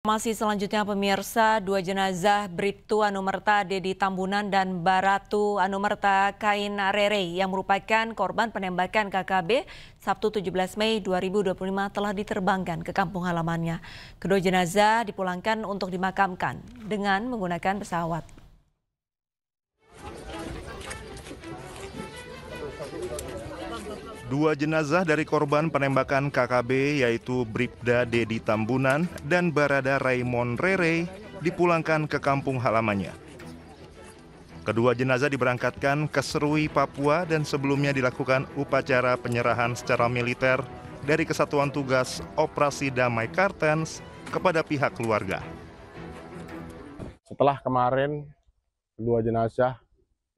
Masih selanjutnya pemirsa, dua jenazah Bribtu Anumerta Dedi Tambunan dan Baratu Anumerta Kain Rere yang merupakan korban penembakan KKB Sabtu 17 Mei 2025 telah diterbangkan ke kampung halamannya. Kedua jenazah dipulangkan untuk dimakamkan dengan menggunakan pesawat. Dua jenazah dari korban penembakan KKB yaitu Bribda Dedi Tambunan dan Barada Raymond Rere dipulangkan ke kampung halamannya. Kedua jenazah diberangkatkan ke Serui, Papua dan sebelumnya dilakukan upacara penyerahan secara militer dari Kesatuan Tugas Operasi Damai Kartens kepada pihak keluarga. Setelah kemarin kedua jenazah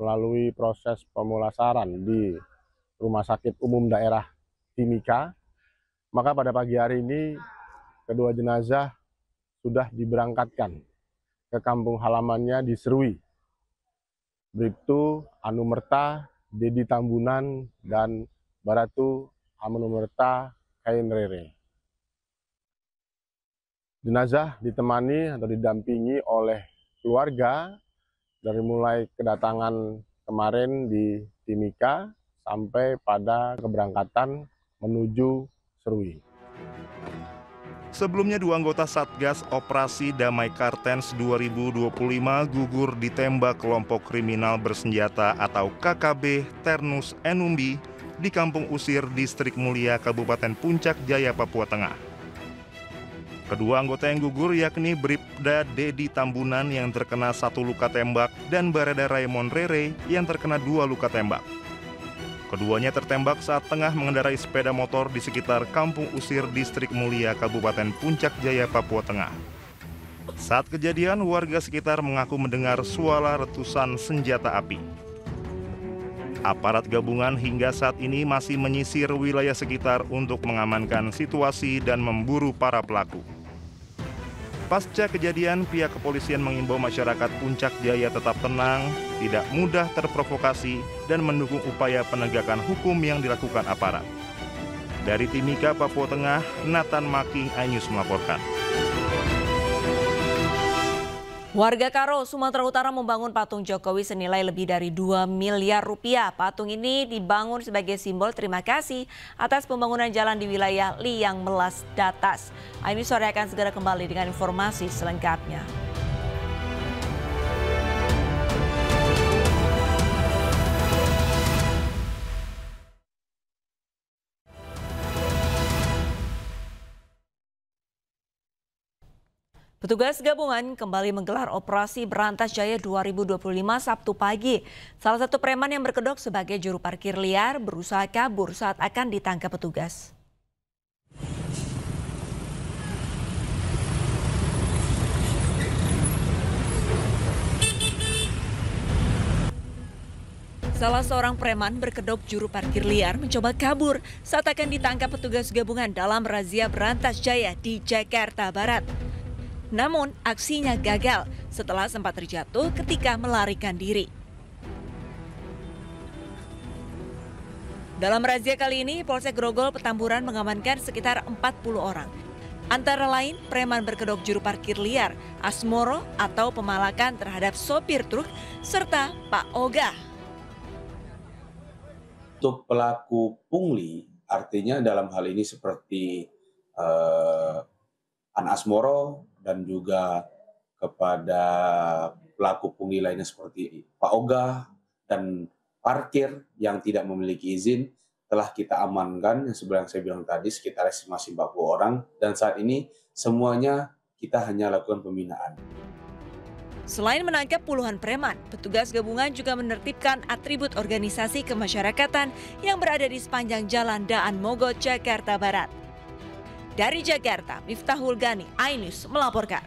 melalui proses pemulasaran di Rumah Sakit Umum Daerah Timika, maka pada pagi hari ini kedua jenazah sudah diberangkatkan ke kampung halamannya di Serui. Bribtu Anumerta Dedi Tambunan dan Baratu Anumerta Kain Rere. Jenazah ditemani atau didampingi oleh keluarga dari mulai kedatangan kemarin di Timika sampai pada keberangkatan menuju Serui. Sebelumnya dua anggota Satgas Operasi Damai Kartens 2025 gugur ditembak kelompok kriminal bersenjata atau KKB Ternus Enumbi di Kampung Usir, Distrik Mulia, Kabupaten Puncak Jaya, Papua Tengah. Kedua anggota yang gugur yakni Bribda Dedi Tambunan yang terkena 1 luka tembak dan Barada Raymond Rere yang terkena 2 luka tembak. Keduanya tertembak saat tengah mengendarai sepeda motor di sekitar Kampung Usir, Distrik Mulia, Kabupaten Puncak Jaya, Papua Tengah. Saat kejadian, warga sekitar mengaku mendengar suara letusan senjata api. Aparat gabungan hingga saat ini masih menyisir wilayah sekitar untuk mengamankan situasi dan memburu para pelaku. Pasca kejadian, pihak kepolisian mengimbau masyarakat Puncak Jaya tetap tenang, tidak mudah terprovokasi, dan mendukung upaya penegakan hukum yang dilakukan aparat. Dari Timika, Papua Tengah, Nathan Making, iNews melaporkan. Warga Karo, Sumatera Utara membangun patung Jokowi senilai lebih dari 2 miliar rupiah. Patung ini dibangun sebagai simbol terima kasih atas pembangunan jalan di wilayah Liang Melas Datas. iNews sore akan segera kembali dengan informasi selengkapnya. Petugas gabungan kembali menggelar operasi Berantas Jaya 2025 Sabtu pagi. Salah satu preman yang berkedok sebagai juru parkir liar berusaha kabur saat akan ditangkap petugas. Salah seorang preman berkedok juru parkir liar mencoba kabur saat akan ditangkap petugas gabungan dalam razia Berantas Jaya di Jakarta Barat. Namun aksinya gagal setelah sempat terjatuh ketika melarikan diri. Dalam razia kali ini, Polsek Grogol Petamburan mengamankan sekitar 40 orang. Antara lain, preman berkedok juru parkir liar, Asmoro atau pemalakan terhadap sopir truk, serta Pak Oga. Untuk pelaku pungli, artinya dalam hal ini seperti An Asmoro, dan juga kepada pelaku pungli lainnya seperti Pak Oga dan parkir yang tidak memiliki izin telah kita amankan yang sebenarnya saya bilang tadi sekitar estimasi 40 orang dan saat ini semuanya kita hanya lakukan pembinaan. Selain menangkap puluhan preman, petugas gabungan juga menertibkan atribut organisasi kemasyarakatan yang berada di sepanjang Jalan Daan Mogot, Jakarta Barat. Dari Jakarta, Miftahul Gani, iNews melaporkan.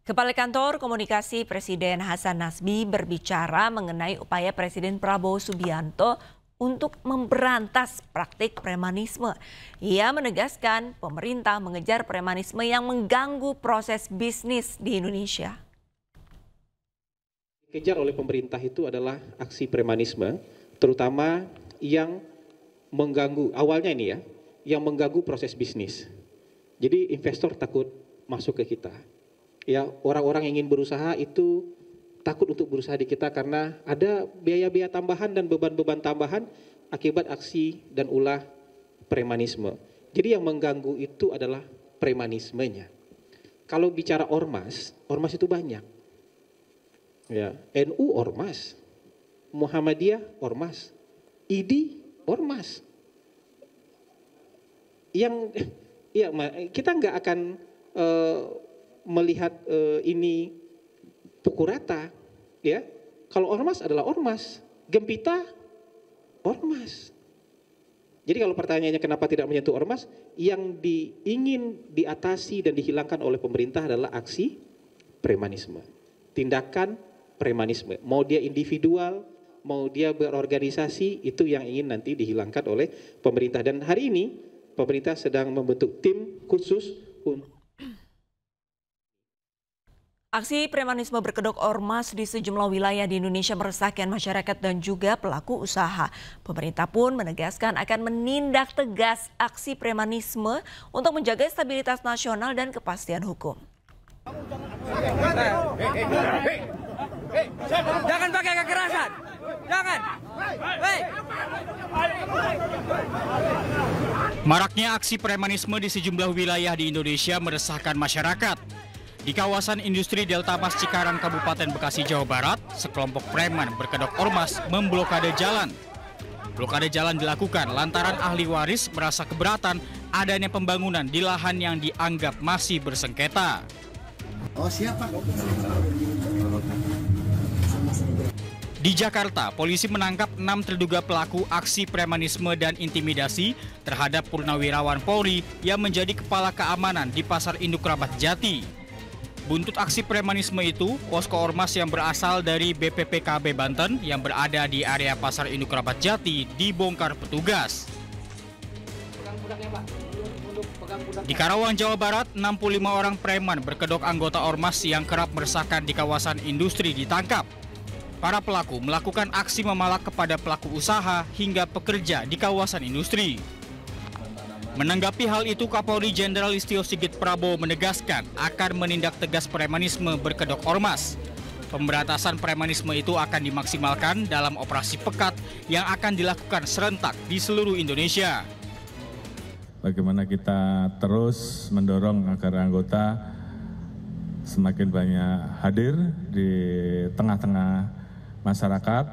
Kepala Kantor Komunikasi Presiden Hasan Nasbi berbicara mengenai upaya Presiden Prabowo Subianto untuk memberantas praktik premanisme. Ia menegaskan pemerintah mengejar premanisme yang mengganggu proses bisnis di Indonesia. Dikejar oleh pemerintah itu adalah aksi premanisme, terutama yang mengganggu, awalnya ini ya, yang mengganggu proses bisnis. Jadi investor takut masuk ke kita. Ya, orang-orang yang ingin berusaha itu takut untuk berusaha di kita karena ada biaya-biaya tambahan dan beban-beban tambahan akibat aksi dan ulah premanisme. Jadi yang mengganggu itu adalah premanismenya. Kalau bicara ormas, ormas itu banyak. Ya, NU ormas, Muhammadiyah ormas, IDI ormas. Kita nggak akan melihat ini pukul rata, ya. Kalau ormas adalah ormas, Gempita ormas. Jadi kalau pertanyaannya kenapa tidak menyentuh ormas, yang ingin diatasi dan dihilangkan oleh pemerintah adalah aksi premanisme, tindakan premanisme. Mau dia individual, mau dia berorganisasi, itu yang ingin nanti dihilangkan oleh pemerintah. Dan hari ini pemerintah sedang membentuk tim khusus untuk aksi premanisme berkedok ormas di sejumlah wilayah di Indonesia meresahkan masyarakat dan juga pelaku usaha. Pemerintah pun menegaskan akan menindak tegas aksi premanisme untuk menjaga stabilitas nasional dan kepastian hukum. Jangan pakai kekerasan. Jangan. Maraknya aksi premanisme di sejumlah wilayah di Indonesia meresahkan masyarakat. Di kawasan industri Delta Mas Cikarang, Kabupaten Bekasi, Jawa Barat, sekelompok preman berkedok ormas memblokade jalan. Blokade jalan dilakukan lantaran ahli waris merasa keberatan adanya pembangunan di lahan yang dianggap masih bersengketa. Oh, siapa? Di Jakarta, polisi menangkap 6 terduga pelaku aksi premanisme dan intimidasi terhadap purnawirawan Polri yang menjadi kepala keamanan di Pasar Induk Rabat Jati. Buntut aksi premanisme itu, posko ormas yang berasal dari BPPKB Banten yang berada di area Pasar Induk Rabat Jati dibongkar petugas. Di Karawang, Jawa Barat, 65 orang preman berkedok anggota ormas yang kerap meresahkan di kawasan industri ditangkap. Para pelaku melakukan aksi memalak kepada pelaku usaha hingga pekerja di kawasan industri. Menanggapi hal itu, Kapolri Jenderal Listio Sigit Prabowo menegaskan akan menindak tegas premanisme berkedok ormas. Pemberantasan premanisme itu akan dimaksimalkan dalam operasi pekat yang akan dilakukan serentak di seluruh Indonesia. Bagaimana kita terus mendorong agar anggota semakin banyak hadir di tengah-tengah masyarakat,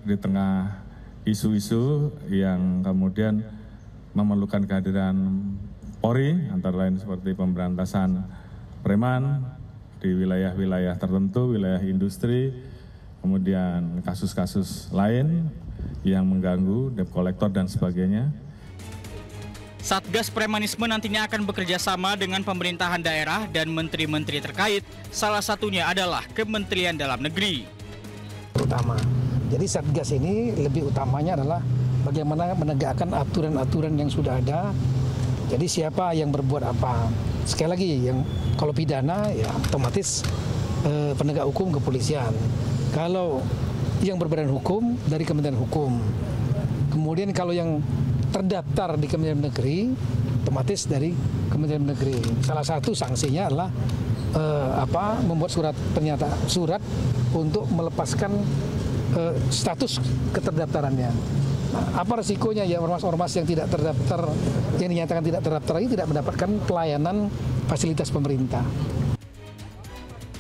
di tengah isu-isu yang kemudian memerlukan kehadiran Polri, antara lain seperti pemberantasan preman di wilayah-wilayah tertentu, wilayah industri, kemudian kasus-kasus lain yang mengganggu debt collector dan sebagainya. Satgas Premanisme nantinya akan bekerja sama dengan pemerintahan daerah dan menteri-menteri terkait, salah satunya adalah Kementerian Dalam Negeri. Utama. Jadi Satgas ini lebih utamanya adalah bagaimana menegakkan aturan-aturan yang sudah ada. Jadi siapa yang berbuat apa. Sekali lagi, yang kalau pidana ya otomatis penegak hukum kepolisian. Kalau yang berbadan hukum dari Kementerian Hukum. Kemudian kalau yang terdaftar di Kementerian Negeri, otomatis dari Kementerian Negeri. Salah satu sanksinya adalah membuat surat untuk melepaskan status keterdaftarannya. Nah, apa resikonya ya ormas-ormas yang tidak terdaftar, yang dinyatakan tidak terdaftar ini tidak mendapatkan pelayanan fasilitas pemerintah.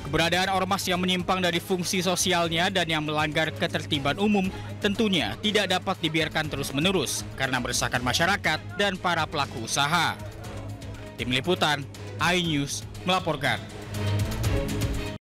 Keberadaan ormas yang menyimpang dari fungsi sosialnya dan yang melanggar ketertiban umum tentunya tidak dapat dibiarkan terus-menerus karena meresahkan masyarakat dan para pelaku usaha. Tim Liputan, iNews melaporkan.